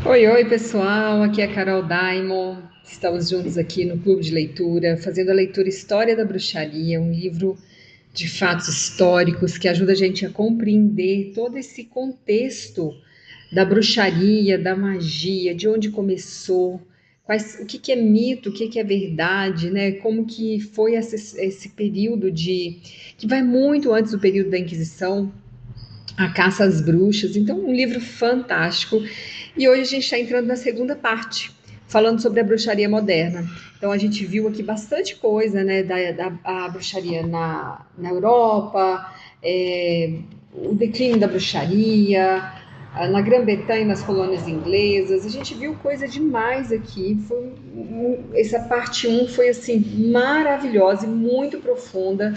Oi, oi, pessoal. Aqui é a Carol Daimon. Estamos juntos aqui no Clube de Leitura, fazendo a leitura História da Bruxaria, um livro de fatos históricos que ajuda a gente a compreender todo esse contexto da bruxaria, da magia, de onde começou, o que é mito, o que é verdade, né? Como que foi esse período que vai muito antes do período da Inquisição, a Caça às Bruxas. Então, um livro fantástico. E hoje a gente está entrando na segunda parte, falando sobre a bruxaria moderna. Então, a gente viu aqui bastante coisa, né, da bruxaria na Europa, o declínio da bruxaria, na Grã-Bretanha, nas colônias inglesas. A gente viu coisa demais aqui. Essa parte um foi, assim, maravilhosa e muito profunda,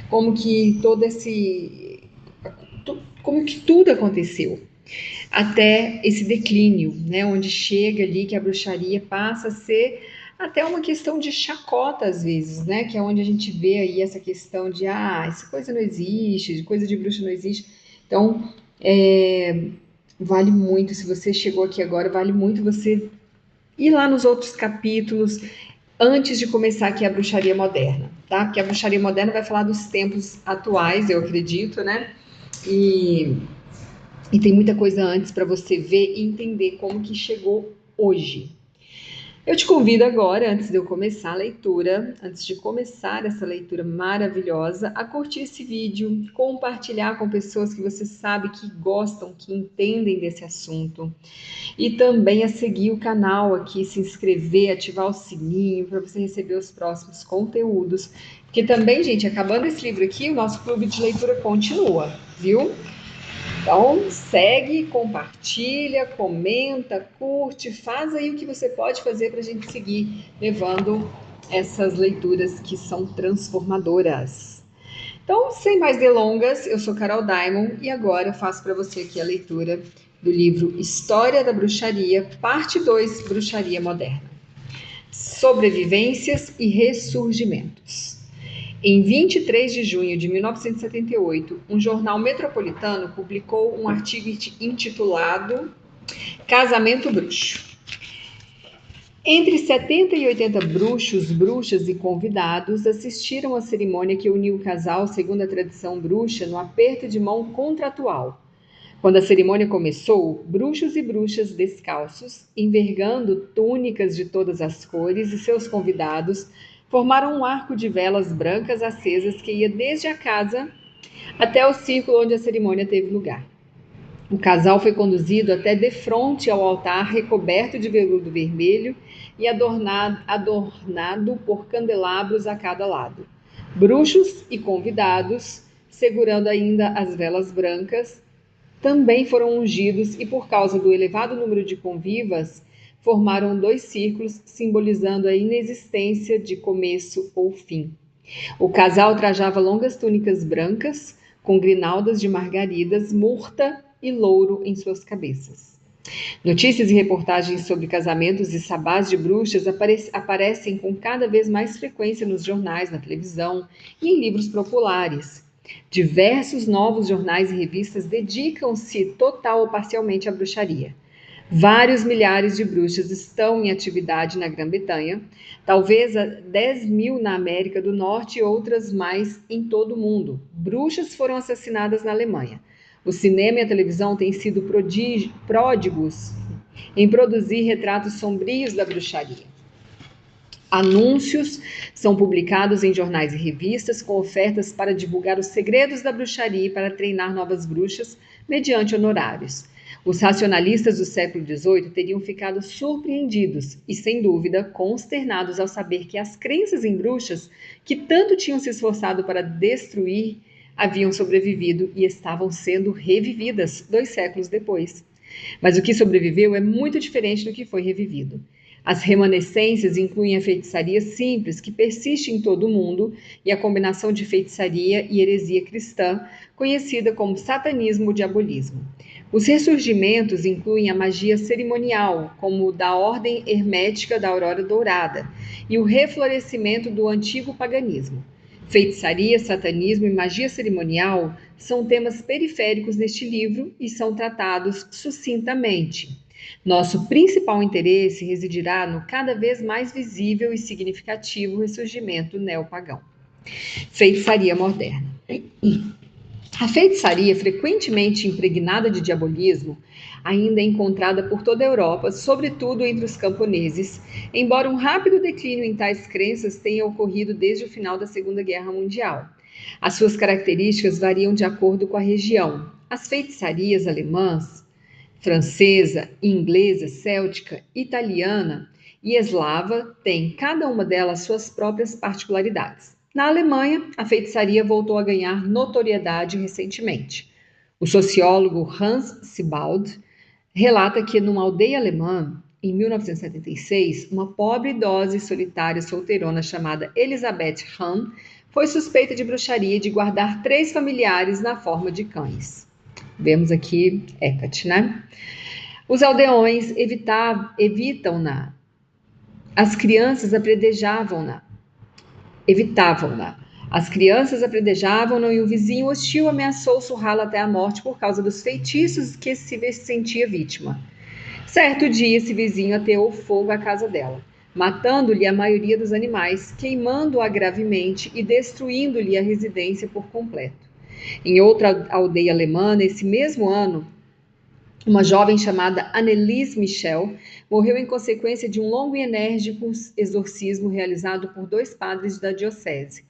como que todo esse como que tudo aconteceu até esse declínio, né, onde chega ali que a bruxaria passa a ser até uma questão de chacota às vezes, né, que é onde a gente vê aí essa questão de essa coisa não existe, de coisa de bruxa não existe. Então, vale muito, se você chegou aqui agora, vale muito você ir lá nos outros capítulos antes de começar aqui a bruxaria moderna, tá? Porque a bruxaria moderna vai falar dos tempos atuais, eu acredito, né? E e tem muita coisa antes para você ver e entender como que chegou hoje. Eu te convido agora, antes de eu começar a leitura, antes de começar essa leitura maravilhosa, a curtir esse vídeo, compartilhar com pessoas que você sabe que gostam, que entendem desse assunto. E também a seguir o canal aqui, se inscrever, ativar o sininho para você receber os próximos conteúdos. Porque também, gente, acabando esse livro aqui, o nosso clube de leitura continua, viu? Então, segue, compartilha, comenta, curte, faz aí o que você pode fazer para a gente seguir levando essas leituras que são transformadoras. Então, sem mais delongas, eu sou Carol Daimon e agora eu faço para você aqui a leitura do livro História da Bruxaria, parte 2, Bruxaria Moderna. Sobrevivências e ressurgimentos. Em 23 de junho de 1978, um jornal metropolitano publicou um artigo intitulado Casamento Bruxo. Entre 70 e 80 bruxos, bruxas e convidados assistiram à cerimônia que uniu o casal, segundo a tradição bruxa, no aperto de mão contratual. Quando a cerimônia começou, bruxos e bruxas descalços, envergando túnicas de todas as cores, e seus convidados formaram um arco de velas brancas acesas que ia desde a casa até o círculo onde a cerimônia teve lugar. O casal foi conduzido até defronte ao altar recoberto de veludo vermelho e adornado por candelabros a cada lado. Bruxos e convidados, segurando ainda as velas brancas, também foram ungidos e, por causa do elevado número de convivas, formaram dois círculos, simbolizando a inexistência de começo ou fim. O casal trajava longas túnicas brancas, com grinaldas de margaridas, murta e louro em suas cabeças. Notícias e reportagens sobre casamentos e sabás de bruxas aparecem com cada vez mais frequência nos jornais, na televisão e em livros populares. Diversos novos jornais e revistas dedicam-se total ou parcialmente à bruxaria. Vários milhares de bruxas estão em atividade na Grã-Bretanha, talvez 10 mil na América do Norte e outras mais em todo o mundo. Bruxas foram assassinadas na Alemanha. O cinema e a televisão têm sido pródigos em produzir retratos sombrios da bruxaria. Anúncios são publicados em jornais e revistas com ofertas para divulgar os segredos da bruxaria e para treinar novas bruxas mediante honorários. Os racionalistas do século XVIII teriam ficado surpreendidos e, sem dúvida, consternados ao saber que as crenças em bruxas, que tanto tinham se esforçado para destruir, haviam sobrevivido e estavam sendo revividas 2 séculos depois. Mas o que sobreviveu é muito diferente do que foi revivido. As remanescências incluem a feitiçaria simples, que persiste em todo o mundo, e a combinação de feitiçaria e heresia cristã, conhecida como satanismo ou diabolismo. Os ressurgimentos incluem a magia cerimonial, como o da Ordem Hermética da Aurora Dourada, e o reflorescimento do antigo paganismo. Feitiçaria, satanismo e magia cerimonial são temas periféricos neste livro e são tratados sucintamente. Nosso principal interesse residirá no cada vez mais visível e significativo ressurgimento neopagão. Feitiçaria moderna. A feitiçaria, frequentemente impregnada de diabolismo, ainda é encontrada por toda a Europa, sobretudo entre os camponeses, embora um rápido declínio em tais crenças tenha ocorrido desde o final da Segunda Guerra Mundial. As suas características variam de acordo com a região. As feitiçarias alemãs, francesa, inglesa, céltica, italiana e eslava têm cada uma delas suas próprias particularidades. Na Alemanha, a feitiçaria voltou a ganhar notoriedade recentemente. O sociólogo Hans Sebald relata que numa aldeia alemã, em 1976, uma pobre idosa e solitária solteirona chamada Elisabeth Hahn foi suspeita de bruxaria e de guardar 3 familiares na forma de cães. Vemos aqui Hecate, né? Os aldeões evitam-na. As crianças apredejavam-na. Evitavam-na. As crianças apredejavam-na e o vizinho hostil ameaçou surrá-la até a morte por causa dos feitiços que se sentia vítima. Certo dia, esse vizinho ateou fogo à casa dela, matando-lhe a maioria dos animais, queimando-a gravemente e destruindo-lhe a residência por completo. Em outra aldeia alemã, nesse mesmo ano, uma jovem chamada Anneliese Michel morreu em consequência de um longo e enérgico exorcismo realizado por 2 padres da diocese.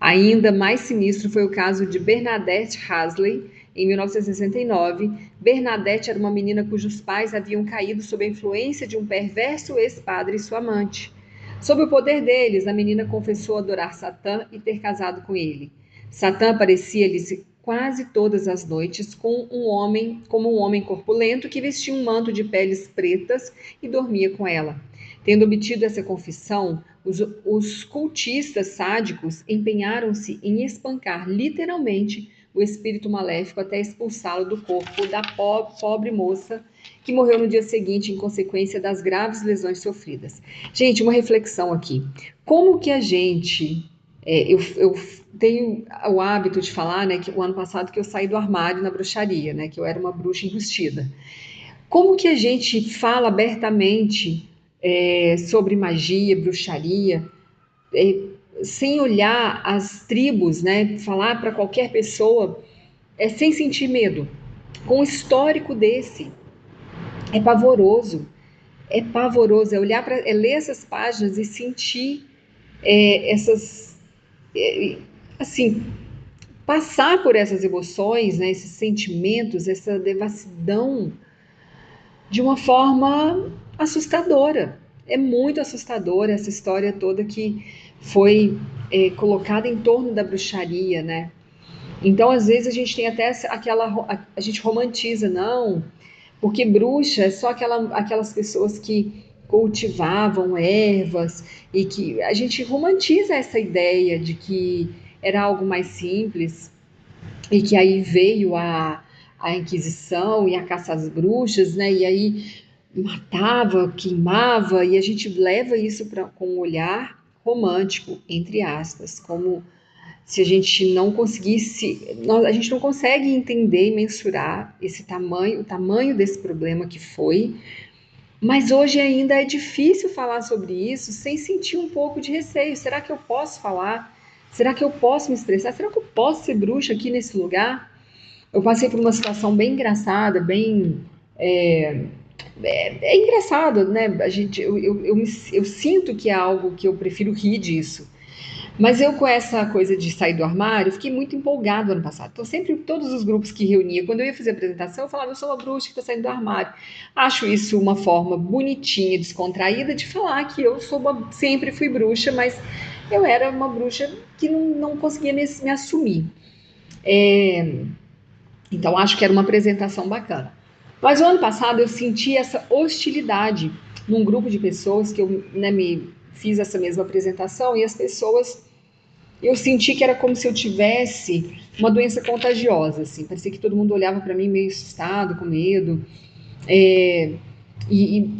Ainda mais sinistro foi o caso de Bernadette Hasley, em 1969. Bernadette era uma menina cujos pais haviam caído sob a influência de um perverso ex-padre e sua amante. Sob o poder deles, a menina confessou adorar Satã e ter casado com ele. Satã aparecia-lhe quase todas as noites como um homem corpulento que vestia um manto de peles pretas e dormia com ela. Tendo obtido essa confissão, os cultistas sádicos empenharam-se em espancar literalmente o espírito maléfico até expulsá-lo do corpo da pobre moça que morreu no dia seguinte em consequência das graves lesões sofridas. Gente, uma reflexão aqui. Como que a gente... eu tenho o hábito de falar, né, que o ano passado que eu saí do armário na bruxaria, né, que eu era uma bruxa enrustida. Como que a gente fala abertamente sobre magia, bruxaria, sem olhar as tribos, né? Falar para qualquer pessoa sem sentir medo. Com um histórico desse, é pavoroso. É pavoroso, ler essas páginas e sentir assim, passar por essas emoções, né? Esses sentimentos, essa devassidão de uma forma assustadora. É muito assustadora essa história toda que foi colocada em torno da bruxaria, né? Então, às vezes, a gente tem até a gente romantiza, não, porque bruxa é só aquelas pessoas que cultivavam ervas e que a gente romantiza essa ideia de que era algo mais simples e que aí veio a Inquisição e a caça às bruxas, né? E aí matava, queimava, e a gente leva isso com um olhar romântico, entre aspas, como se a gente não conseguisse, a gente não consegue entender e mensurar o tamanho desse problema que foi, mas hoje ainda é difícil falar sobre isso sem sentir um pouco de receio. Será que eu posso falar? Será que eu posso me expressar? Será que eu posso ser bruxa aqui nesse lugar? Eu passei por uma situação bem engraçada, bem... É engraçado, né? Eu sinto que é algo que eu prefiro rir disso. Mas eu, com essa coisa de sair do armário, fiquei muito empolgado ano passado. Então, sempre, todos os grupos que reunia, quando eu ia fazer a apresentação, eu falava, eu sou uma bruxa que está saindo do armário. Acho isso uma forma bonitinha, descontraída, de falar que eu sempre fui bruxa, mas eu era uma bruxa que não conseguia me assumir. Então, acho que era uma apresentação bacana. Mas o ano passado eu senti essa hostilidade num grupo de pessoas que eu me fiz essa mesma apresentação e as pessoas, eu senti que era como se eu tivesse uma doença contagiosa, assim, parecia que todo mundo olhava para mim meio assustado, com medo, e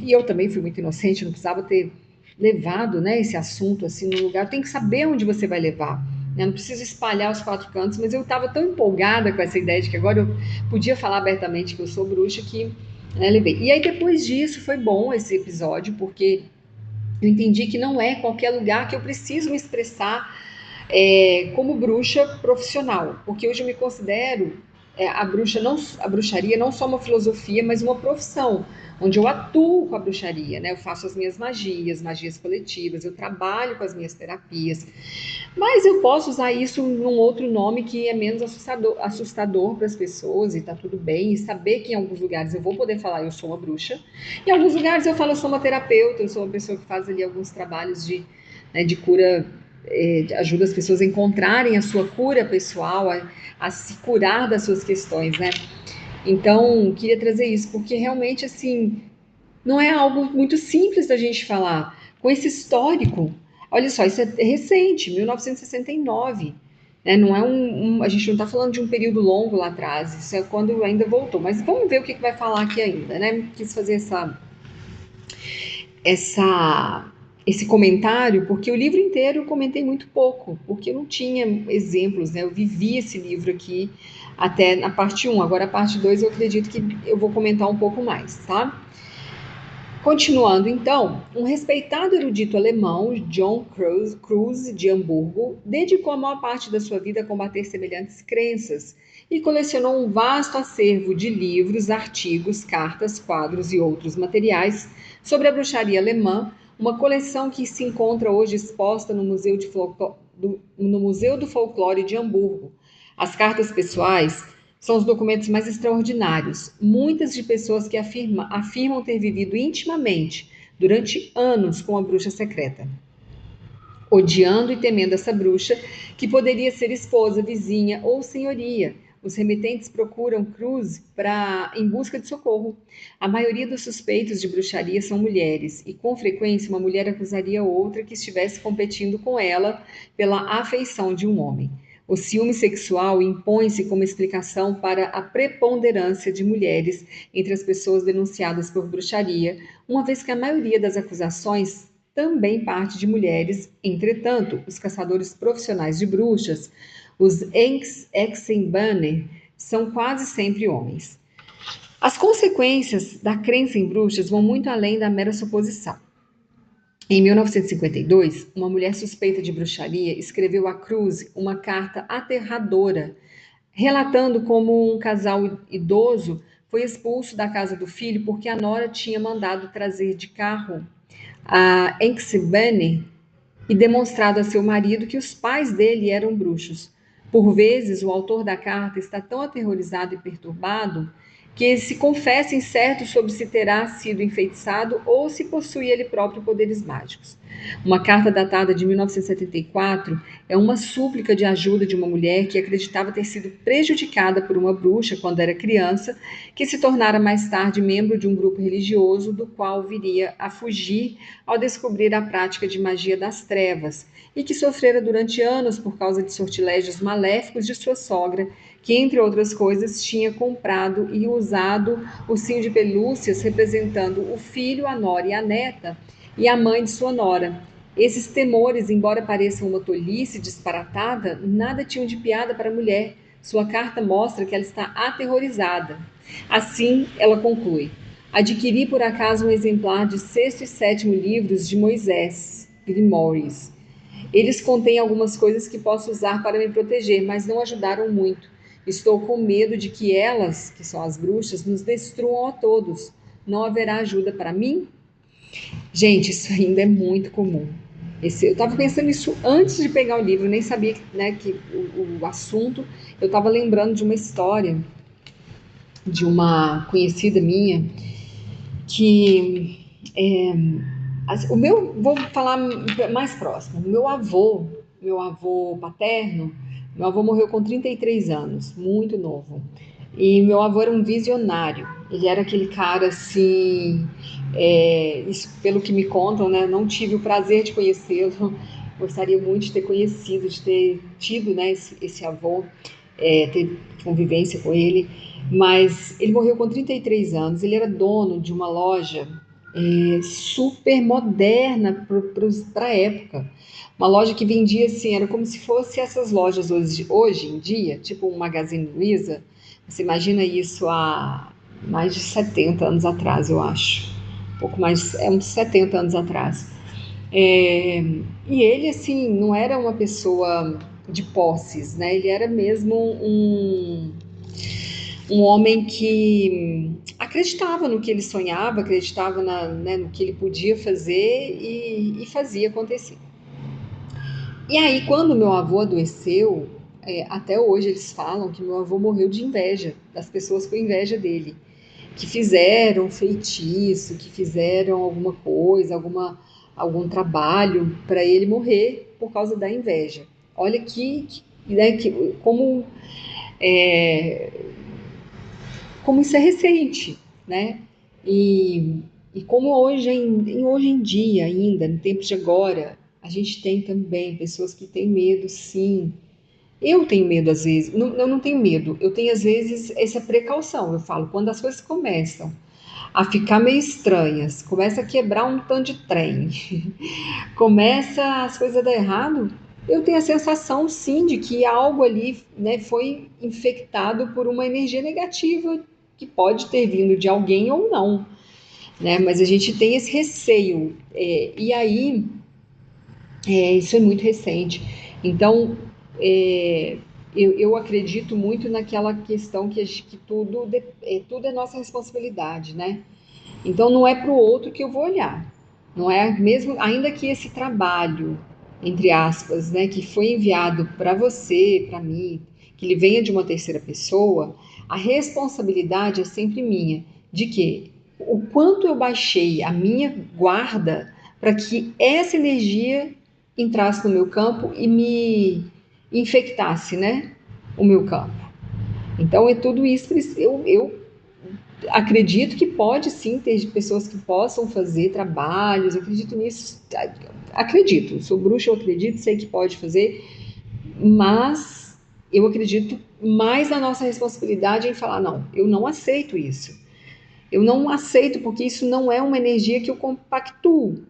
eu também fui muito inocente, não precisava ter levado, né, esse assunto assim no lugar, tem que saber onde você vai levar. Não preciso espalhar os 4 cantos, mas eu estava tão empolgada com essa ideia de que agora eu podia falar abertamente que eu sou bruxa, que né, levei. E aí depois disso foi bom esse episódio, porque eu entendi que não é qualquer lugar que eu preciso me expressar como bruxa profissional, porque hoje eu me considero a bruxaria não só uma filosofia, mas uma profissão, onde eu atuo com a bruxaria, né? Eu faço as minhas magias, magias coletivas, eu trabalho com as minhas terapias, mas eu posso usar isso num outro nome que é menos assustador para as pessoas e tá tudo bem, e saber que em alguns lugares eu vou poder falar eu sou uma bruxa, em alguns lugares eu falo eu sou uma terapeuta, eu sou uma pessoa que faz ali alguns trabalhos de cura, ajuda as pessoas a encontrarem a sua cura pessoal, a se curar das suas questões, né? Então, queria trazer isso, porque realmente, assim, não é algo muito simples da gente falar. Com esse histórico, olha só, isso é recente, 1969. Né? Não é a gente não está falando de um período longo lá atrás, isso é quando ainda voltou. Mas vamos ver o que vai falar aqui ainda, né? Quis fazer essa, esse comentário, porque o livro inteiro eu comentei muito pouco, porque eu não tinha exemplos, né? Eu vivi esse livro aqui até na parte um. Agora a parte 2 eu acredito que eu vou comentar um pouco mais, tá? Continuando então, um respeitado erudito alemão, John Kruse de Hamburgo, dedicou a maior parte da sua vida a combater semelhantes crenças e colecionou um vasto acervo de livros, artigos, cartas, quadros e outros materiais sobre a bruxaria alemã, uma coleção que se encontra hoje exposta no Museu do Folclore de Hamburgo. As cartas pessoais são os documentos mais extraordinários. Muitas de pessoas que afirmam ter vivido intimamente durante anos com a bruxa secreta, odiando e temendo essa bruxa, que poderia ser esposa, vizinha ou senhoria. Os remetentes procuram Cruz em busca de socorro. A maioria dos suspeitos de bruxaria são mulheres, e com frequência uma mulher acusaria outra que estivesse competindo com ela pela afeição de um homem. O ciúme sexual impõe-se como explicação para a preponderância de mulheres entre as pessoas denunciadas por bruxaria, uma vez que a maioria das acusações também parte de mulheres. Entretanto, os caçadores profissionais de bruxas, os Ensexenbanner, são quase sempre homens. As consequências da crença em bruxas vão muito além da mera suposição. Em 1952, uma mulher suspeita de bruxaria escreveu a Cruz uma carta aterradora, relatando como um casal idoso foi expulso da casa do filho porque a nora tinha mandado trazer de carro a Enxibane e demonstrado a seu marido que os pais dele eram bruxos. Por vezes, o autor da carta está tão aterrorizado e perturbado que se confessa incerto sobre se terá sido enfeitiçado ou se possui ele próprio poderes mágicos. Uma carta datada de 1974 é uma súplica de ajuda de uma mulher que acreditava ter sido prejudicada por uma bruxa quando era criança, que se tornara mais tarde membro de um grupo religioso do qual viria a fugir ao descobrir a prática de magia das trevas e que sofrera durante anos por causa de sortilégios maléficos de sua sogra, que, entre outras coisas, tinha comprado e usado ursinho de pelúcias representando o filho, a nora e a neta, e a mãe de sua nora. Esses temores, embora pareçam uma tolice disparatada, nada tinham de piada para a mulher. Sua carta mostra que ela está aterrorizada. Assim, ela conclui: adquiri por acaso um exemplar de sexto e sétimo livros de Moisés, Grimoires. Eles contêm algumas coisas que posso usar para me proteger, mas não ajudaram muito. Estou com medo de que elas, que são as bruxas, nos destruam a todos. Não haverá ajuda para mim? Gente, isso ainda é muito comum. Eu estava pensando nisso antes de pegar o livro, nem sabia, né, que o assunto. Eu estava lembrando de uma história de uma conhecida minha que vou falar mais próximo. Meu avô paterno, meu avô morreu com 33 anos, muito novo. E meu avô era um visionário. Ele era aquele cara assim, isso pelo que me contam, né? Não tive o prazer de conhecê-lo. Gostaria muito de ter conhecido, de ter tido, né, esse avô, ter convivência com ele. Mas ele morreu com 33 anos. Ele era dono de uma loja super moderna para a época. Uma loja que vendia assim, era como se fosse essas lojas hoje em dia, tipo um Magazine Luiza. Você imagina isso há mais de 70 anos atrás, eu acho. Um pouco mais, uns 70 anos atrás. E ele, assim, não era uma pessoa de posses, né? Ele era mesmo um homem que acreditava no que ele sonhava, acreditava né, no que ele podia fazer e fazia acontecer. E aí, quando meu avô adoeceu, até hoje eles falam que meu avô morreu de inveja, das pessoas com inveja dele, que fizeram feitiço, que fizeram alguma coisa, algum trabalho para ele morrer por causa da inveja. Olha né, é, como isso é recente, né? E, e como hoje em dia ainda, no tempo de agora, a gente tem também pessoas que têm medo, sim. Eu tenho medo às vezes, não, eu não tenho medo, eu tenho às vezes essa precaução. Eu falo, quando as coisas começam a ficar meio estranhas, começa a quebrar um tanto de trem, começa as coisas a dar errado, eu tenho a sensação, sim, de que algo ali, né, foi infectado por uma energia negativa que pode ter vindo de alguém ou não, né? Mas a gente tem esse receio. E aí, isso é muito recente. Então, é, eu acredito muito naquela questão que tudo é nossa responsabilidade, né? Então não é para o outro que eu vou olhar, não é mesmo, ainda que esse trabalho, entre aspas, né, que foi enviado para você, para mim, que ele venha de uma terceira pessoa, a responsabilidade é sempre minha, de que o quanto eu baixei a minha guarda para que essa energia entrasse no meu campo e me infectasse, né, o meu campo. Então é tudo isso, eu acredito que pode sim ter pessoas que possam fazer trabalhos, eu acredito nisso, acredito, sou bruxa, eu acredito, sei que pode fazer, mas eu acredito mais na nossa responsabilidade em falar, não, eu não aceito isso. Eu não aceito porque isso não é uma energia que eu compactuo.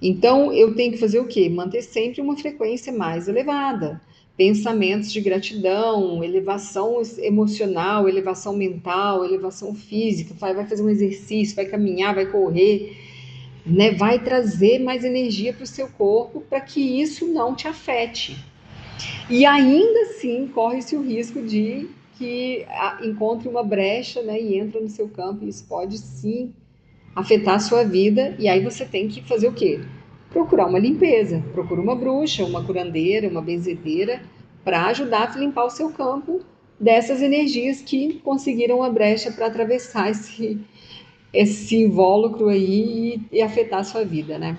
Então, eu tenho que fazer o quê? Manter sempre uma frequência mais elevada. Pensamentos de gratidão, elevação emocional, elevação mental, elevação física. Vai fazer um exercício, vai caminhar, vai correr, né? Vai trazer mais energia para o seu corpo para que isso não te afete. E ainda assim, corre-se o risco de que encontre uma brecha, né? E entra no seu campo. E isso pode sim afetar a sua vida, e aí você tem que fazer o quê? Procurar uma limpeza, procura uma bruxa, uma curandeira, uma benzedeira, para ajudar a limpar o seu campo dessas energias que conseguiram a brecha para atravessar esse invólucro aí e afetar a sua vida, né?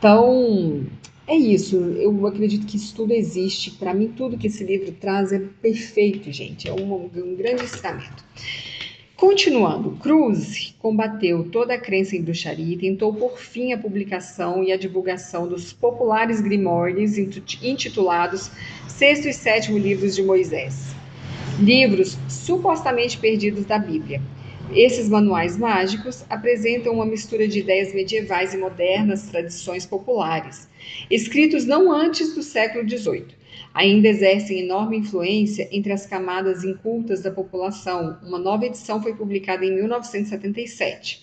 Então, é isso. Eu acredito que isso tudo existe. Para mim, tudo que esse livro traz é perfeito, gente. É um grande ensinamento. Continuando, Cruz combateu toda a crença em bruxaria e tentou por fim a publicação e a divulgação dos populares grimórios intitulados Sexto e Sétimo Livros de Moisés, livros supostamente perdidos da Bíblia. Esses manuais mágicos apresentam uma mistura de ideias medievais e modernas, tradições populares, escritos não antes do século XVIII. Ainda exercem enorme influência entre as camadas incultas da população. Uma nova edição foi publicada em 1977.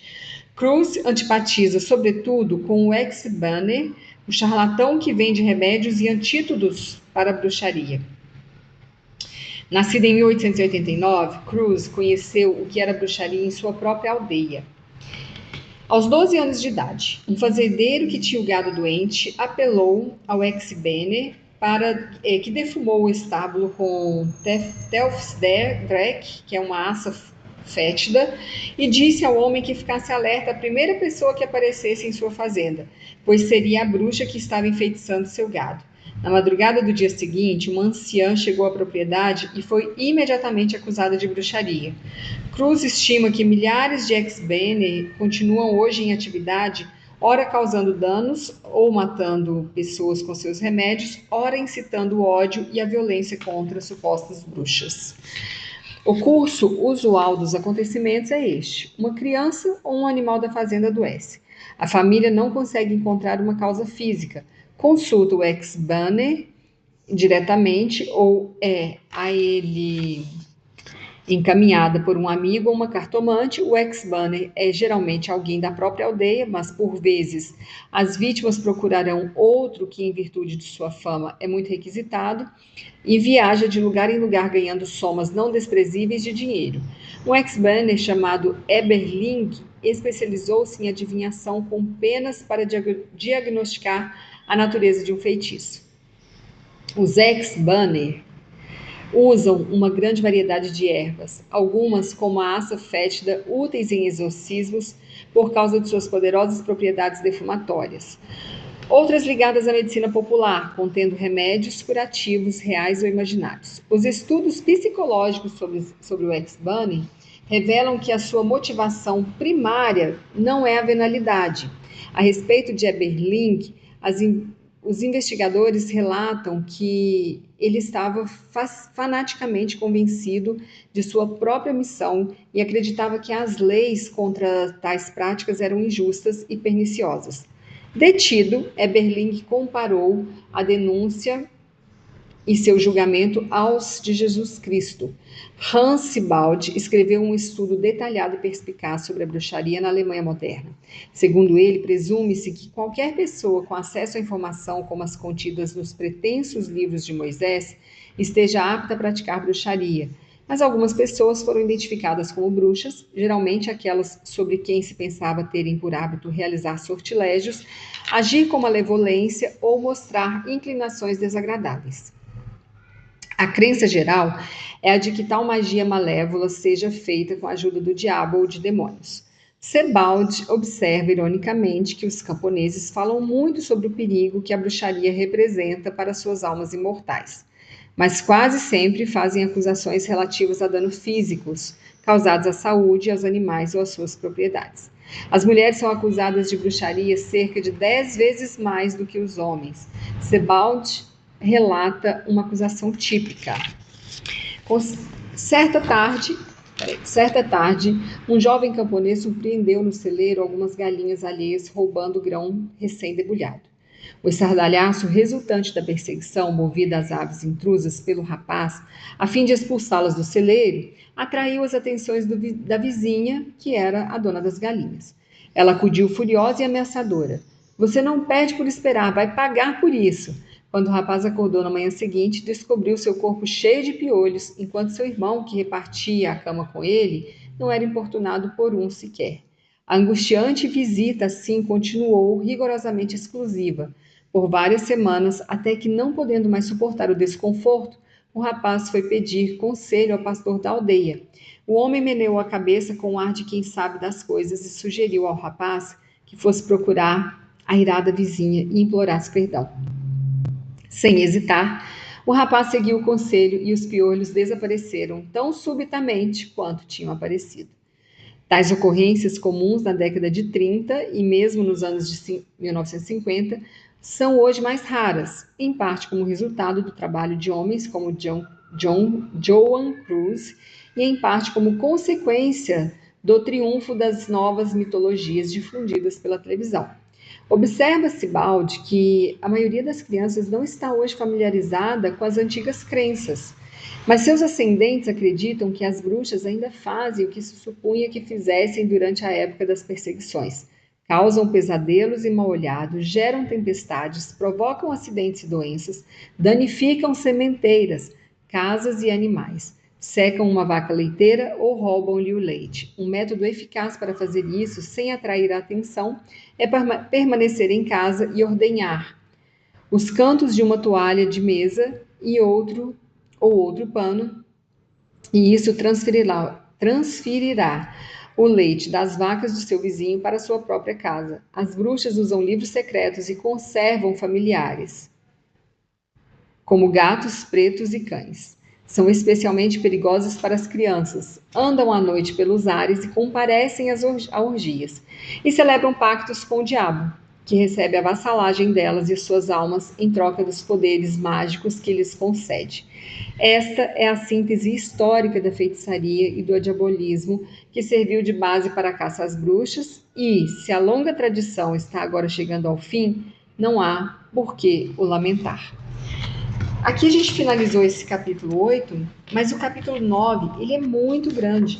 Cruz antipatiza, sobretudo, com o ex-banner, o charlatão que vende remédios e antídotos para a bruxaria. Nascida em 1889, Cruz conheceu o que era bruxaria em sua própria aldeia. Aos 12 anos de idade, um fazendeiro que tinha o gado doente apelou ao ex-Banner para que defumou o estábulo com Telfsdrek, que é uma aça fétida, e disse ao homem que ficasse alerta à primeira pessoa que aparecesse em sua fazenda, pois seria a bruxa que estava enfeitiçando seu gado. Na madrugada do dia seguinte, uma anciã chegou à propriedade e foi imediatamente acusada de bruxaria. Cruz estima que milhares de ex-Banner continuam hoje em atividade, ora causando danos ou matando pessoas com seus remédios, ora incitando o ódio e a violência contra supostas bruxas. O curso usual dos acontecimentos é este: uma criança ou um animal da fazenda adoece. A família não consegue encontrar uma causa física. Consulta o ex-Banner diretamente ou a ele Encaminhada por um amigo ou uma cartomante, o ex-banner é geralmente alguém da própria aldeia, mas por vezes as vítimas procurarão outro que, em virtude de sua fama, é muito requisitado e viaja de lugar em lugar ganhando somas não desprezíveis de dinheiro. Um ex-banner chamado Eberling especializou-se em adivinhação com penas para diagnosticar a natureza de um feitiço. Os ex-banner usam uma grande variedade de ervas, algumas, como a aça fétida, úteis em exorcismos por causa de suas poderosas propriedades defumatórias. Outras ligadas à medicina popular, contendo remédios curativos reais ou imaginários. Os estudos psicológicos sobre o ex-banner revelam que a sua motivação primária não é a venalidade. A respeito de Eberling, os investigadores relatam que ele estava fanaticamente convencido de sua própria missão e acreditava que as leis contra tais práticas eram injustas e perniciosas. Detido, Eberling comparou a denúncia e seu julgamento aos de Jesus Cristo. Hans Sebald escreveu um estudo detalhado e perspicaz sobre a bruxaria na Alemanha moderna. Segundo ele, presume-se que qualquer pessoa com acesso à informação como as contidas nos pretensos livros de Moisés esteja apta a praticar bruxaria, mas algumas pessoas foram identificadas como bruxas, geralmente aquelas sobre quem se pensava terem por hábito realizar sortilégios, agir com malevolência ou mostrar inclinações desagradáveis. A crença geral é a de que tal magia malévola seja feita com a ajuda do diabo ou de demônios. Sebald observa ironicamente que os camponeses falam muito sobre o perigo que a bruxaria representa para suas almas imortais, mas quase sempre fazem acusações relativas a danos físicos causados à saúde, aos animais ou às suas propriedades. As mulheres são acusadas de bruxaria cerca de 10 vezes mais do que os homens. Sebald relata uma acusação típica. Certa tarde, um jovem camponês surpreendeu no celeiro algumas galinhas alheias roubando grão recém-debulhado. O estardalhaço resultante da perseguição movida às aves intrusas pelo rapaz, a fim de expulsá-las do celeiro, atraiu as atenções da vizinha, que era a dona das galinhas. Ela acudiu furiosa e ameaçadora. Você não perde por esperar, vai pagar por isso. Quando o rapaz acordou na manhã seguinte, descobriu seu corpo cheio de piolhos, enquanto seu irmão, que repartia a cama com ele, não era importunado por um sequer. A angustiante visita, assim, continuou rigorosamente exclusiva, por várias semanas, até que, não podendo mais suportar o desconforto, o rapaz foi pedir conselho ao pastor da aldeia. O homem meneou a cabeça com o ar de quem sabe das coisas e sugeriu ao rapaz que fosse procurar a irada vizinha e implorasse perdão. Sem hesitar, o rapaz seguiu o conselho e os piolhos desapareceram tão subitamente quanto tinham aparecido. Tais ocorrências, comuns na década de 30 e mesmo nos anos de 1950, são hoje mais raras, em parte como resultado do trabalho de homens como Joan Cruz e em parte como consequência do triunfo das novas mitologias difundidas pela televisão. Observa-se, Balde, que a maioria das crianças não está hoje familiarizada com as antigas crenças, mas seus ascendentes acreditam que as bruxas ainda fazem o que se supunha que fizessem durante a época das perseguições. Causam pesadelos e mal-olhados, geram tempestades, provocam acidentes e doenças, danificam sementeiras, casas e animais. Secam uma vaca leiteira ou roubam-lhe o leite. Um método eficaz para fazer isso sem atrair a atenção é permanecer em casa e ordenhar os cantos de uma toalha de mesa e outro pano, e isso transferirá o leite das vacas do seu vizinho para a sua própria casa. As bruxas usam livros secretos e conservam familiares, como gatos, pretos e cães. São especialmente perigosas para as crianças. Andam à noite pelos ares e comparecem a orgias. E celebram pactos com o diabo, que recebe a vassalagem delas e suas almas em troca dos poderes mágicos que lhes concede. Esta é a síntese histórica da feitiçaria e do diabolismo que serviu de base para a caça às bruxas e, se a longa tradição está agora chegando ao fim, não há por que o lamentar. Aqui a gente finalizou esse capítulo 8, mas o capítulo 9, ele é muito grande,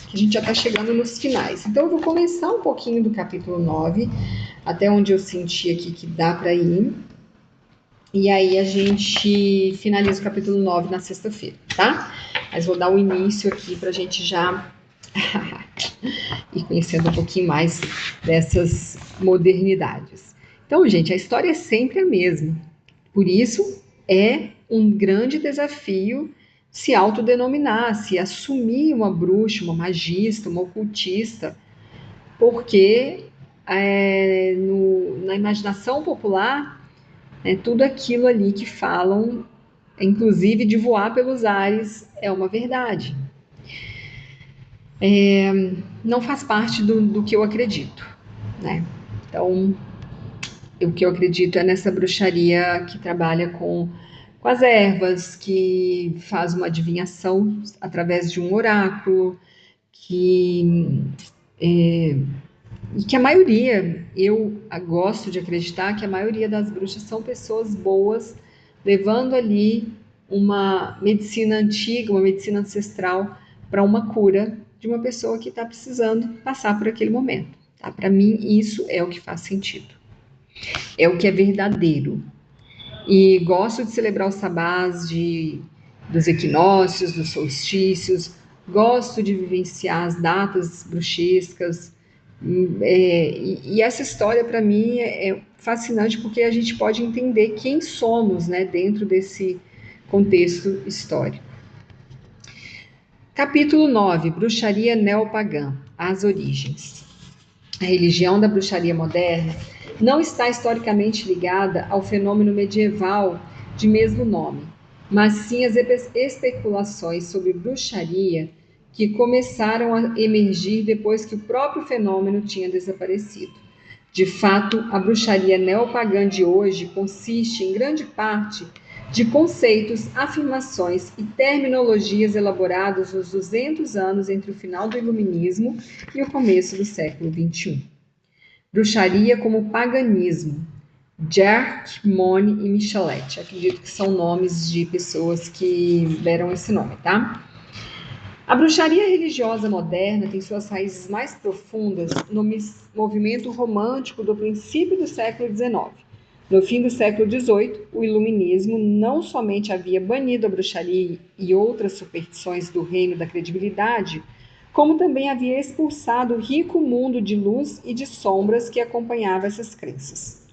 que a gente já está chegando nos finais. Então eu vou começar um pouquinho do capítulo 9, até onde eu senti aqui que dá para ir. E aí a gente finaliza o capítulo 9 na sexta-feira, tá? Mas vou dar o início aqui para a gente já ir conhecendo um pouquinho mais dessas modernidades. Então, gente, a história é sempre a mesma. Por isso, é um grande desafio se autodenominar, se assumir uma bruxa, uma magista, uma ocultista, porque na imaginação popular, tudo aquilo ali que falam, inclusive de voar pelos ares, é uma verdade. Não faz parte do que eu acredito, né? Então, o que eu acredito é nessa bruxaria que trabalha com as ervas, que faz uma adivinhação através de um oráculo, e que a maioria, eu gosto de acreditar que a maioria das bruxas são pessoas boas, levando ali uma medicina antiga, uma medicina ancestral, para uma cura de uma pessoa que está precisando passar por aquele momento. Tá? Para mim, isso é o que faz sentido. É o que é verdadeiro. E gosto de celebrar os sabás dos equinócios, dos solstícios, gosto de vivenciar as datas bruxescas. E essa história, para mim, é fascinante porque a gente pode entender quem somos, né, dentro desse contexto histórico. Capítulo 9, Bruxaria Neopagã, as origens. A religião da bruxaria moderna não está historicamente ligada ao fenômeno medieval de mesmo nome, mas sim às especulações sobre bruxaria que começaram a emergir depois que o próprio fenômeno tinha desaparecido. De fato, a bruxaria neopagã de hoje consiste, em grande parte, de conceitos, afirmações e terminologias elaborados nos 200 anos entre o final do Iluminismo e o começo do século XXI. Bruxaria como paganismo. Jack, Mone e Michelet. Acredito que são nomes de pessoas que deram esse nome, tá? A bruxaria religiosa moderna tem suas raízes mais profundas no movimento romântico do princípio do século XIX. No fim do século XVIII, o iluminismo não somente havia banido a bruxaria e outras superstições do reino da credibilidade, como também havia expulsado o rico mundo de luz e de sombras que acompanhava essas crenças.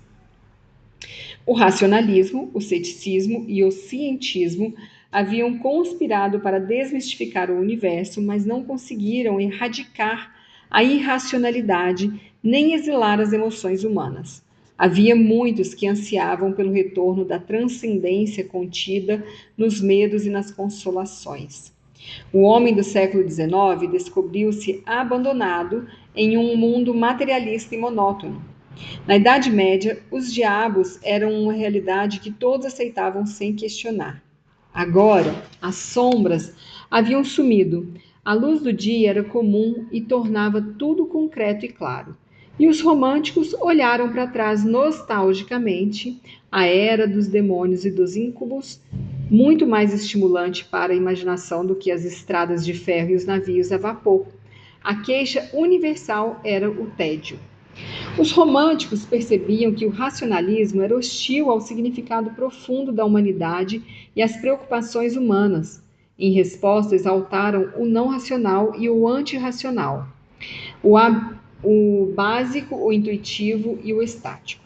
O racionalismo, o ceticismo e o cientismo haviam conspirado para desmistificar o universo, mas não conseguiram erradicar a irracionalidade nem exilar as emoções humanas. Havia muitos que ansiavam pelo retorno da transcendência contida nos medos e nas consolações. O homem do século XIX descobriu-se abandonado em um mundo materialista e monótono. Na Idade Média, os diabos eram uma realidade que todos aceitavam sem questionar. Agora, as sombras haviam sumido. A luz do dia era comum e tornava tudo concreto e claro. E os românticos olharam para trás nostalgicamente a era dos demônios e dos íncubos, muito mais estimulante para a imaginação do que as estradas de ferro e os navios a vapor. A queixa universal era o tédio. Os românticos percebiam que o racionalismo era hostil ao significado profundo da humanidade e às preocupações humanas. Em resposta, exaltaram o não racional e o antirracional, o básico, o intuitivo e o estático.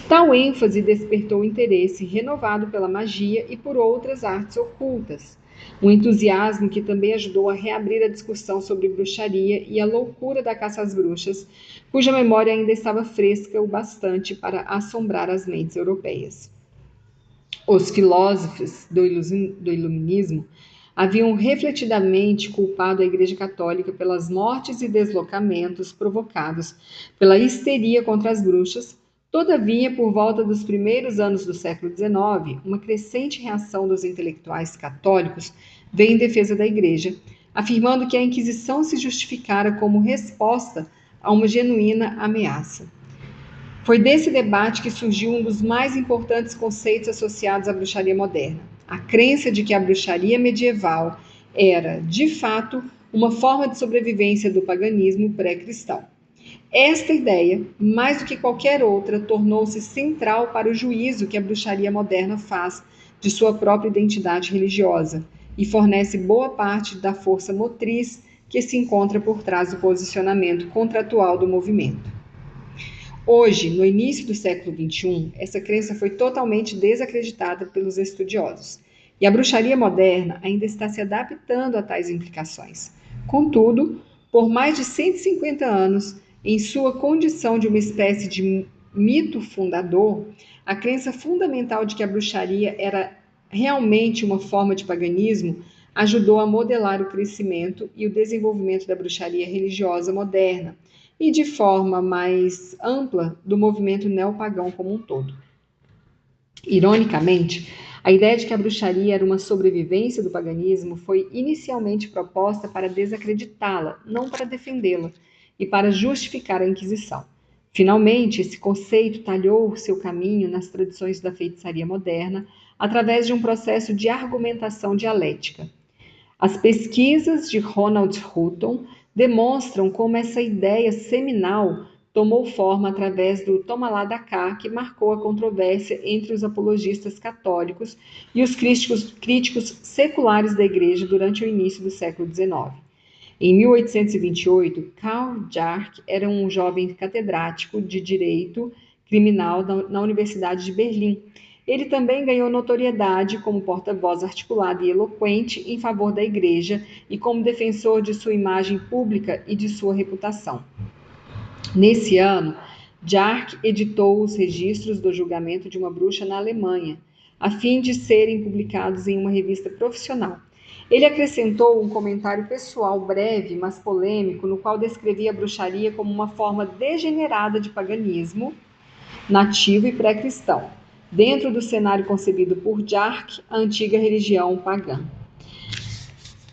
Tal ênfase despertou interesse renovado pela magia e por outras artes ocultas. Um entusiasmo que também ajudou a reabrir a discussão sobre bruxaria e a loucura da caça às bruxas, cuja memória ainda estava fresca o bastante para assombrar as mentes europeias. Os filósofos do iluminismo haviam refletidamente culpado a Igreja Católica pelas mortes e deslocamentos provocados pela histeria contra as bruxas. Todavia, por volta dos primeiros anos do século XIX, uma crescente reação dos intelectuais católicos veio em defesa da Igreja, afirmando que a Inquisição se justificara como resposta a uma genuína ameaça. Foi desse debate que surgiu um dos mais importantes conceitos associados à bruxaria moderna: a crença de que a bruxaria medieval era, de fato, uma forma de sobrevivência do paganismo pré-cristão. Esta ideia, mais do que qualquer outra, tornou-se central para o juízo que a bruxaria moderna faz de sua própria identidade religiosa e fornece boa parte da força motriz que se encontra por trás do posicionamento contratual do movimento. Hoje, no início do século XXI, essa crença foi totalmente desacreditada pelos estudiosos, e a bruxaria moderna ainda está se adaptando a tais implicações. Contudo, por mais de 150 anos, em sua condição de uma espécie de mito fundador, a crença fundamental de que a bruxaria era realmente uma forma de paganismo ajudou a modelar o crescimento e o desenvolvimento da bruxaria religiosa moderna e, de forma mais ampla, do movimento neopagão como um todo. Ironicamente, a ideia de que a bruxaria era uma sobrevivência do paganismo foi inicialmente proposta para desacreditá-la, não para defendê-la, e para justificar a Inquisição. Finalmente, esse conceito talhou seu caminho nas tradições da feitiçaria moderna através de um processo de argumentação dialética. As pesquisas de Ronald Hutton demonstram como essa ideia seminal tomou forma através do Toma lá da cá, que marcou a controvérsia entre os apologistas católicos e os críticos seculares da Igreja durante o início do século XIX. Em 1828, Karl Jarque era um jovem catedrático de direito criminal na Universidade de Berlim. Ele também ganhou notoriedade como porta-voz articulado e eloquente em favor da Igreja e como defensor de sua imagem pública e de sua reputação. Nesse ano, Jarque editou os registros do julgamento de uma bruxa na Alemanha, a fim de serem publicados em uma revista profissional. Ele acrescentou um comentário pessoal breve, mas polêmico, no qual descrevia a bruxaria como uma forma degenerada de paganismo nativo e pré-cristão, dentro do cenário concebido por Jarque, a antiga religião pagã.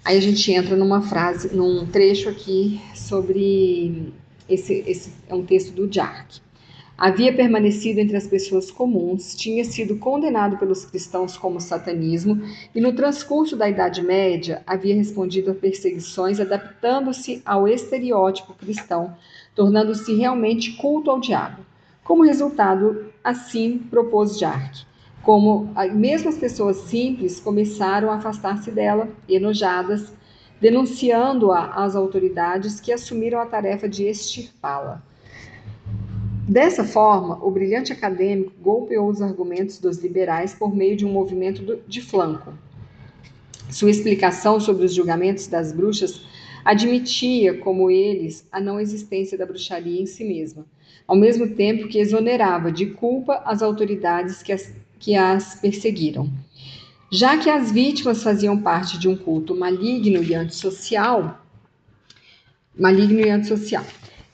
Aí a gente entra num trecho aqui sobre esse é um texto do Jarque. Havia permanecido entre as pessoas comuns, tinha sido condenado pelos cristãos como satanismo e no transcurso da Idade Média havia respondido a perseguições adaptando-se ao estereótipo cristão, tornando-se realmente culto ao diabo. Como resultado, assim propôs Jarque, como mesmo as pessoas simples começaram a afastar-se dela, enojadas, denunciando-a às autoridades que assumiram a tarefa de extirpá-la. Dessa forma, o brilhante acadêmico golpeou os argumentos dos liberais por meio de um movimento de flanco. Sua explicação sobre os julgamentos das bruxas admitia, como eles, a não existência da bruxaria em si mesma, ao mesmo tempo que exonerava de culpa as autoridades que as perseguiram. Já que as vítimas faziam parte de um culto maligno e antissocial,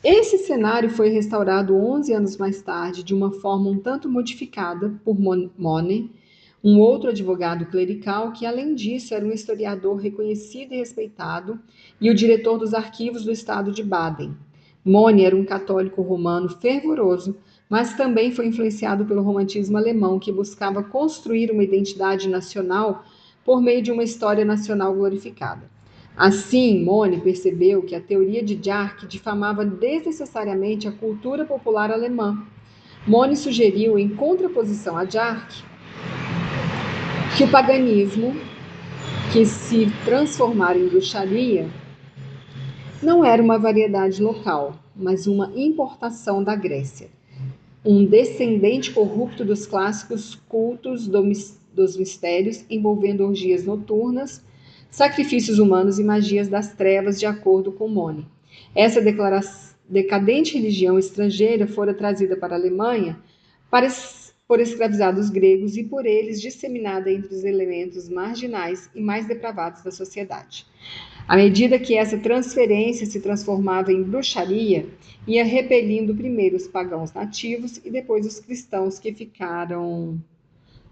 esse cenário foi restaurado 11 anos mais tarde, de uma forma um tanto modificada por Money, um outro advogado clerical que, além disso, era um historiador reconhecido e respeitado e o diretor dos arquivos do estado de Baden. Money era um católico romano fervoroso, mas também foi influenciado pelo romantismo alemão, que buscava construir uma identidade nacional por meio de uma história nacional glorificada. Assim, Money percebeu que a teoria de Jarque difamava desnecessariamente a cultura popular alemã. Money sugeriu, em contraposição a Jarque, que o paganismo, que se transformara em bruxaria, não era uma variedade local, mas uma importação da Grécia. Um descendente corrupto dos clássicos cultos dos mistérios, envolvendo orgias noturnas, sacrifícios humanos e magias das trevas, de acordo com Money. Essa decadente religião estrangeira fora trazida para a Alemanha por escravizados gregos e por eles disseminada entre os elementos marginais e mais depravados da sociedade. À medida que essa transferência se transformava em bruxaria, ia repelindo primeiro os pagãos nativos e depois os cristãos, que ficaram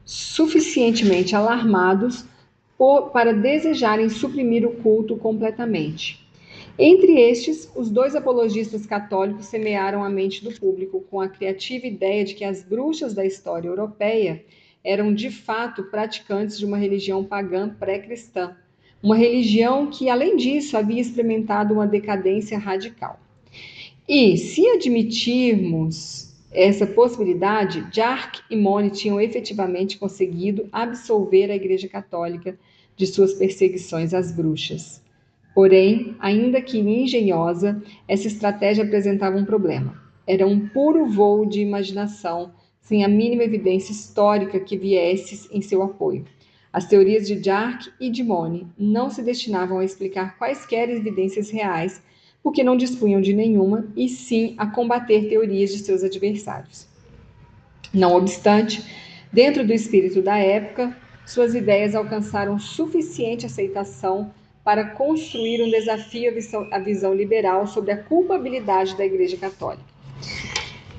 suficientemente alarmados para desejarem suprimir o culto completamente. Entre estes, os dois apologistas católicos semearam a mente do público com a criativa ideia de que as bruxas da história europeia eram de fato praticantes de uma religião pagã pré-cristã, uma religião que, além disso, havia experimentado uma decadência radical. E, se admitirmos essa possibilidade, Jarque e Mone tinham efetivamente conseguido absolver a Igreja Católica de suas perseguições às bruxas. Porém, ainda que engenhosa, essa estratégia apresentava um problema. Era um puro voo de imaginação, sem a mínima evidência histórica que viesse em seu apoio. As teorias de Jarque e de Mone não se destinavam a explicar quaisquer evidências reais, porque não dispunham de nenhuma, e sim a combater teorias de seus adversários. Não obstante, dentro do espírito da época, suas ideias alcançaram suficiente aceitação para construir um desafio à visão liberal sobre a culpabilidade da Igreja Católica.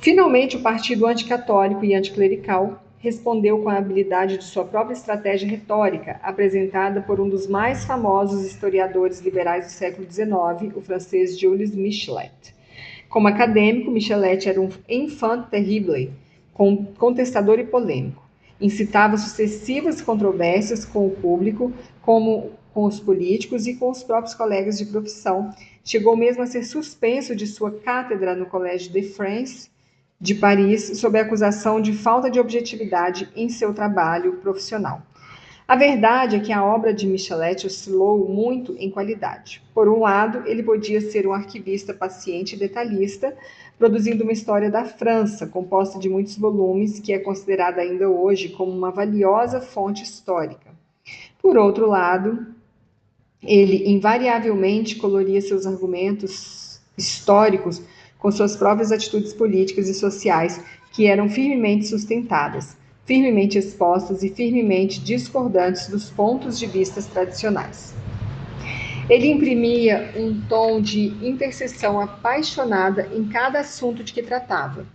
Finalmente, o partido anticatólico e anticlerical respondeu com a habilidade de sua própria estratégia retórica, apresentada por um dos mais famosos historiadores liberais do século XIX, o francês Jules Michelet. Como acadêmico, Michelet era um enfant terrible, contestador e polêmico. Incitava sucessivas controvérsias com o público, como com os políticos e com os próprios colegas de profissão. Chegou mesmo a ser suspenso de sua cátedra no Collège de France, de Paris, sob a acusação de falta de objetividade em seu trabalho profissional. A verdade é que a obra de Michelet oscilou muito em qualidade. Por um lado, ele podia ser um arquivista paciente e detalhista, produzindo uma história da França, composta de muitos volumes, que é considerada ainda hoje como uma valiosa fonte histórica. Por outro lado, ele invariavelmente coloria seus argumentos históricos com suas próprias atitudes políticas e sociais, que eram firmemente sustentadas, firmemente expostas e firmemente discordantes dos pontos de vista tradicionais. Ele imprimia um tom de intercessão apaixonada em cada assunto de que tratava.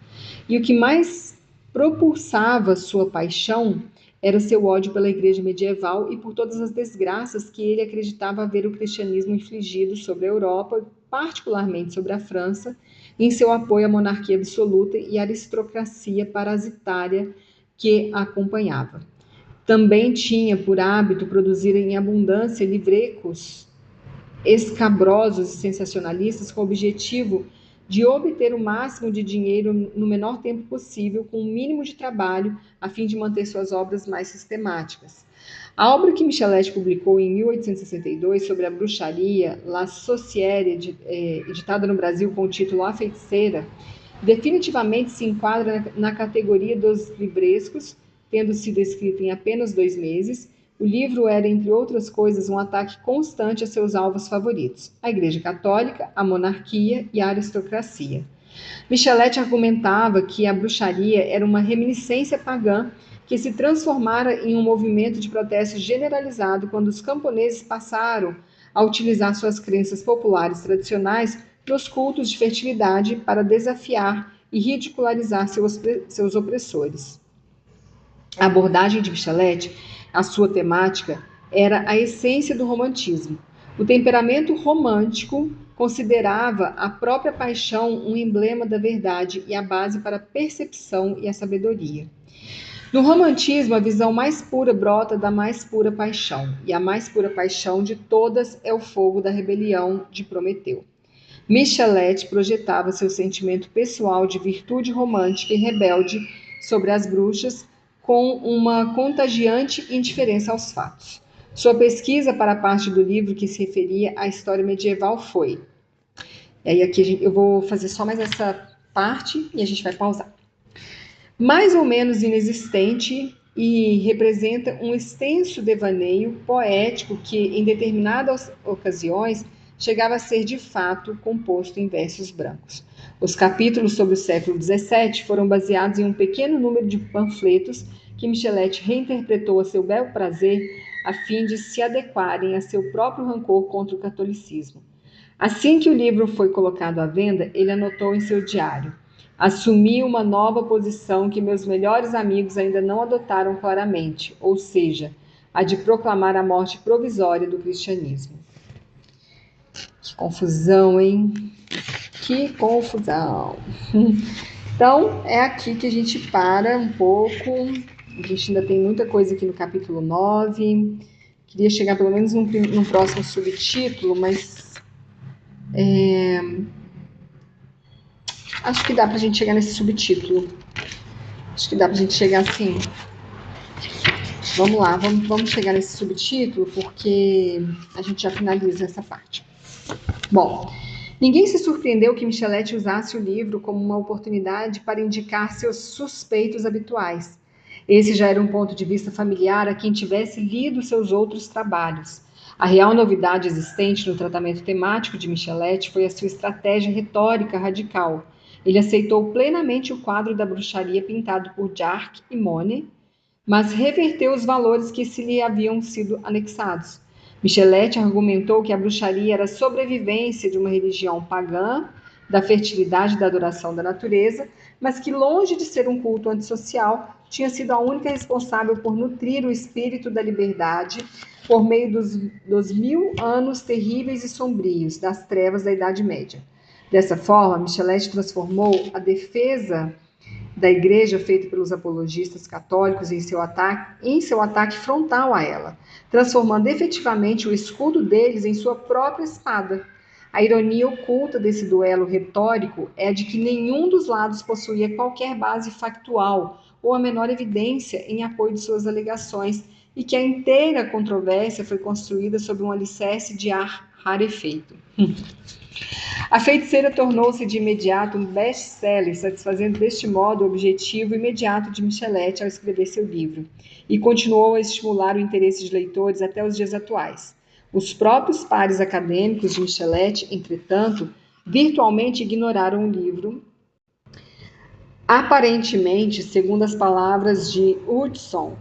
E o que mais propulsava sua paixão era o seu ódio pela igreja medieval e por todas as desgraças que ele acreditava haver o cristianismo infligido sobre a Europa, particularmente sobre a França, em seu apoio à monarquia absoluta e à aristocracia parasitária que a acompanhava. Também tinha por hábito produzir em abundância livrecos escabrosos e sensacionalistas com o objetivo de obter o máximo de dinheiro no menor tempo possível, com o mínimo de trabalho, a fim de manter suas obras mais sistemáticas. A obra que Michelet publicou em 1862 sobre a bruxaria, La Sorcière, editada no Brasil com o título A Feiticeira, definitivamente se enquadra na categoria dos livrescos, tendo sido escrita em apenas 2 meses. O livro era, entre outras coisas, um ataque constante a seus alvos favoritos, a Igreja Católica, a monarquia e a aristocracia. Michelet argumentava que a bruxaria era uma reminiscência pagã que se transformara em um movimento de protesto generalizado quando os camponeses passaram a utilizar suas crenças populares tradicionais nos cultos de fertilidade para desafiar e ridicularizar seus opressores. A abordagem de Michelet, a sua temática, era a essência do romantismo. O temperamento romântico considerava a própria paixão um emblema da verdade e a base para a percepção e a sabedoria. No romantismo, a visão mais pura brota da mais pura paixão, e a mais pura paixão de todas é o fogo da rebelião de Prometeu. Michelet projetava seu sentimento pessoal de virtude romântica e rebelde sobre as bruxas com uma contagiante indiferença aos fatos. Sua pesquisa para a parte do livro que se referia à história medieval foi... E aí aqui eu vou fazer só mais essa parte e a gente vai pausar. Mais ou menos inexistente e representa um extenso devaneio poético que, em determinadas ocasiões, chegava a ser de fato composto em versos brancos. Os capítulos sobre o século XVII foram baseados em um pequeno número de panfletos que Michelet reinterpretou a seu bel prazer a fim de se adequarem a seu próprio rancor contra o catolicismo. Assim que o livro foi colocado à venda, ele anotou em seu diário: assumi uma nova posição que meus melhores amigos ainda não adotaram claramente, ou seja, a de proclamar a morte provisória do cristianismo. Que confusão, hein? Que confusão. Então, é aqui que a gente para um pouco. A gente ainda tem muita coisa aqui no capítulo 9. Queria chegar pelo menos num próximo subtítulo, mas acho que dá pra gente chegar nesse subtítulo. Acho que dá pra gente chegar assim. Vamos lá, vamos chegar nesse subtítulo, porque a gente já finaliza essa parte. Bom, ninguém se surpreendeu que Michelet usasse o livro como uma oportunidade para indicar seus suspeitos habituais. Esse já era um ponto de vista familiar a quem tivesse lido seus outros trabalhos. A real novidade existente no tratamento temático de Michelet foi a sua estratégia retórica radical. Ele aceitou plenamente o quadro da bruxaria pintado por Jarque e Monet, mas reverteu os valores que se lhe haviam sido anexados. Michelet argumentou que a bruxaria era a sobrevivência de uma religião pagã, da fertilidade e da adoração da natureza, mas que, longe de ser um culto antissocial, tinha sido a única responsável por nutrir o espírito da liberdade por meio dos 1000 anos terríveis e sombrios das trevas da Idade Média. Dessa forma, Michelet transformou a defesa da igreja feita pelos apologistas católicos em seu ataque frontal a ela, transformando efetivamente o escudo deles em sua própria espada. A ironia oculta desse duelo retórico é de que nenhum dos lados possuía qualquer base factual ou a menor evidência em apoio de suas alegações e que a inteira controvérsia foi construída sobre um alicerce de ar rarefeito. A Feiticeira tornou-se de imediato um best-seller, satisfazendo deste modo o objetivo imediato de Michelet ao escrever seu livro, e continuou a estimular o interesse de leitores até os dias atuais. Os próprios pares acadêmicos de Michelet, entretanto, virtualmente ignoraram o livro, aparentemente, segundo as palavras de Hudson,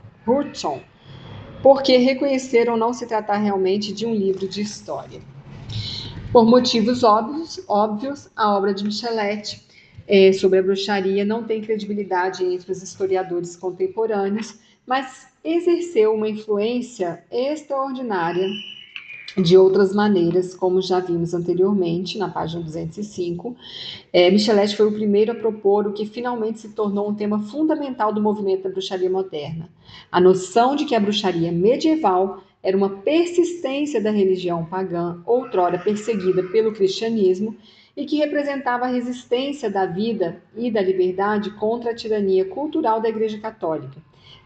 porque reconheceram não se tratar realmente de um livro de história. Por motivos óbvios, a obra de Michelet sobre a bruxaria não tem credibilidade entre os historiadores contemporâneos, mas exerceu uma influência extraordinária de outras maneiras, como já vimos anteriormente, na página 205. Michelet foi o primeiro a propor o que finalmente se tornou um tema fundamental do movimento da bruxaria moderna: a noção de que a bruxaria medieval era uma persistência da religião pagã, outrora perseguida pelo cristianismo, e que representava a resistência da vida e da liberdade contra a tirania cultural da Igreja Católica.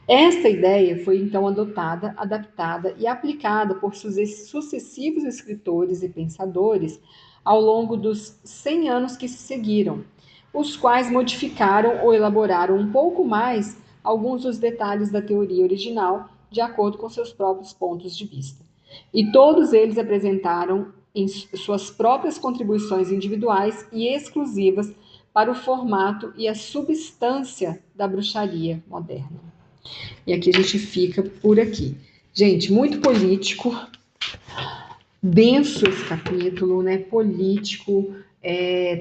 Esta ideia foi então adotada, adaptada e aplicada por sucessivos escritores e pensadores ao longo dos 100 anos que se seguiram, os quais modificaram ou elaboraram um pouco mais alguns dos detalhes da teoria original, de acordo com seus próprios pontos de vista. E todos eles apresentaram em suas próprias contribuições individuais e exclusivas para o formato e a substância da bruxaria moderna. E aqui a gente fica por aqui. Gente, muito político, denso esse capítulo, né? Político,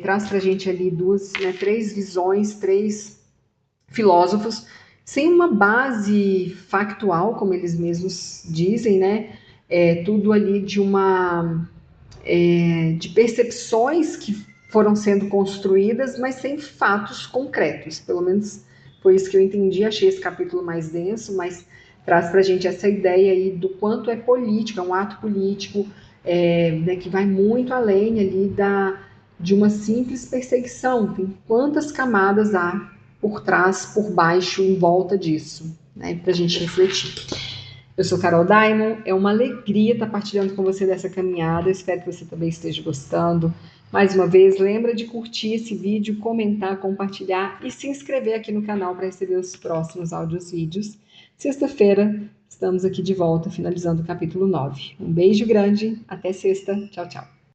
traz pra gente ali três visões, três filósofos, sem uma base factual, como eles mesmos dizem, né? Tudo ali de percepções que foram sendo construídas, mas sem fatos concretos. Pelo menos foi isso que eu entendi. Achei esse capítulo mais denso, mas traz para a gente essa ideia aí do quanto é político, é um ato político, né, que vai muito além ali de uma simples perseguição. Tem quantas camadas há por trás, por baixo, em volta disso, né, para a gente refletir. Eu sou Carol Daimon, é uma alegria estar partilhando com você dessa caminhada, espero que você também esteja gostando. Mais uma vez, lembra de curtir esse vídeo, comentar, compartilhar e se inscrever aqui no canal para receber os próximos áudios e vídeos. Sexta-feira, estamos aqui de volta, finalizando o capítulo 9. Um beijo grande, até sexta, tchau, tchau.